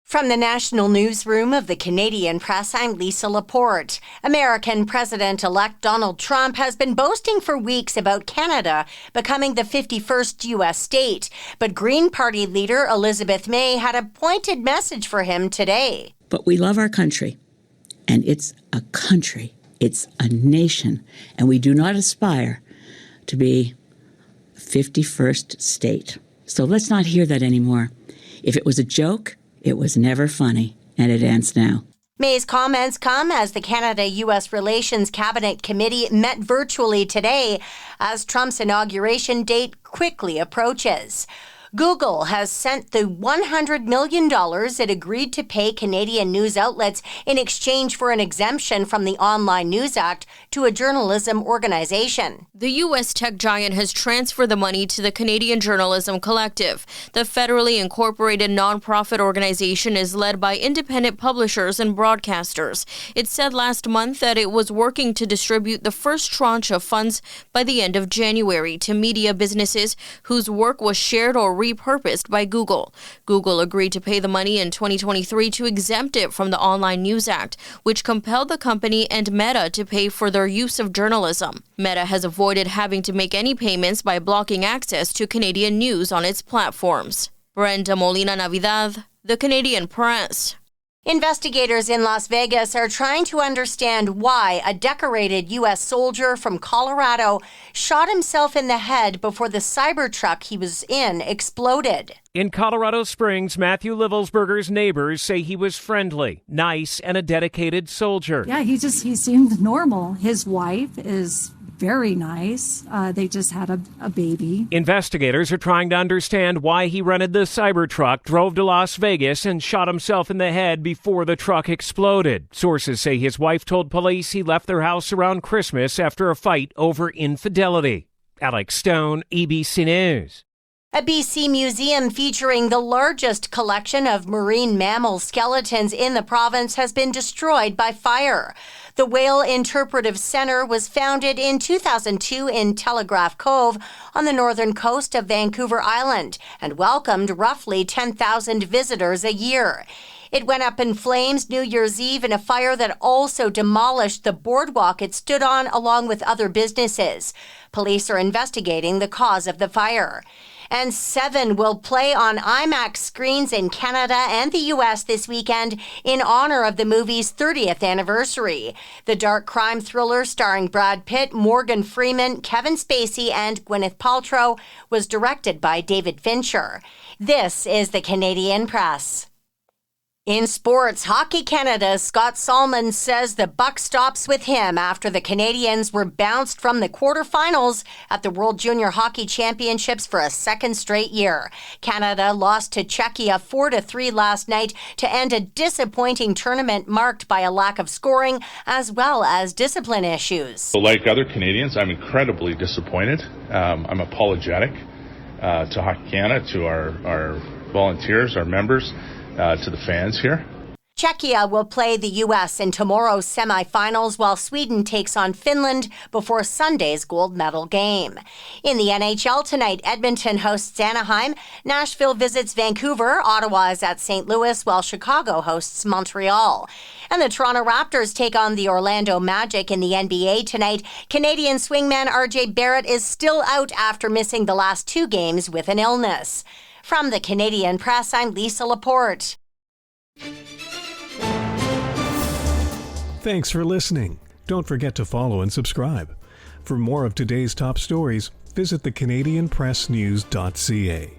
From the national newsroom of the Canadian Press, I'm Lisa Laporte. American President-elect Donald Trump has been boasting for weeks about Canada becoming the 51st U.S. state. But Green Party leader Elizabeth May had a pointed message for him today. But we love our country, and it's a country. It's a nation, and we do not aspire to be a 51st state. So let's not hear that anymore. If it was a joke, it was never funny, and it ends now. May's comments come as the Canada-U.S. Relations Cabinet Committee met virtually today as Trump's inauguration date quickly approaches. Google has sent the $100 million it agreed to pay Canadian news outlets in exchange for an exemption from the Online News Act to a journalism organization. The U.S. tech giant has transferred the money to the Canadian Journalism Collective. The federally incorporated nonprofit organization is led by independent publishers and broadcasters. It said last month that it was working to distribute the first tranche of funds by the end of January to media businesses whose work was shared or repurposed by Google. Google agreed to pay the money in 2023 to exempt it from the Online News Act, which compelled the company and Meta to pay for their use of journalism. Meta has avoided having to make any payments by blocking access to Canadian news on its platforms. Brenda Molina Navidad, The Canadian Press. Investigators in Las Vegas are trying to understand why a decorated U.S. soldier from Colorado shot himself in the head before the Cybertruck he was in exploded. In Colorado Springs, Matthew Livelsberger's neighbors say he was friendly, nice, and a dedicated soldier. Yeah, he seemed normal. His wife is very nice. They just had a baby. Investigators are trying to understand why he rented the Cybertruck, drove to Las Vegas, and shot himself in the head before the truck exploded. Sources say his wife told police he left their house around Christmas after a fight over infidelity. Alex Stone, ABC News. A BC museum featuring the largest collection of marine mammal skeletons in the province has been destroyed by fire. The Whale Interpretive Centre was founded in 2002 in Telegraph Cove on the northern coast of Vancouver Island and welcomed roughly 10,000 visitors a year. It went up in flames New Year's Eve in a fire that also demolished the boardwalk it stood on along with other businesses. Police are investigating the cause of the fire. And Seven will play on IMAX screens in Canada and the U.S. this weekend in honor of the movie's 30th anniversary. The dark crime thriller starring Brad Pitt, Morgan Freeman, Kevin Spacey, and Gwyneth Paltrow was directed by David Fincher. This is the Canadian Press. In sports, Hockey Canada's Scott Salmon says the buck stops with him after the Canadians were bounced from the quarterfinals at the World Junior Hockey Championships for a second straight year. Canada lost to Czechia 4-3 last night to end a disappointing tournament marked by a lack of scoring as well as discipline issues. Like other Canadians, I'm incredibly disappointed. I'm apologetic to Hockey Canada, to our volunteers, our members, to the fans here. Czechia will play the U.S. in tomorrow's semifinals while Sweden takes on Finland before Sunday's gold medal game. In the NHL tonight, Edmonton hosts Anaheim, Nashville visits Vancouver, Ottawa is at St. Louis, while Chicago hosts Montreal. And the Toronto Raptors take on the Orlando Magic in the NBA tonight. Canadian swingman RJ Barrett is still out after missing the last two games with an illness. From the Canadian Press, I'm Lisa Laporte. Thanks for listening. Don't forget to follow and subscribe. For more of today's top stories, visit thecanadianpressnews.ca.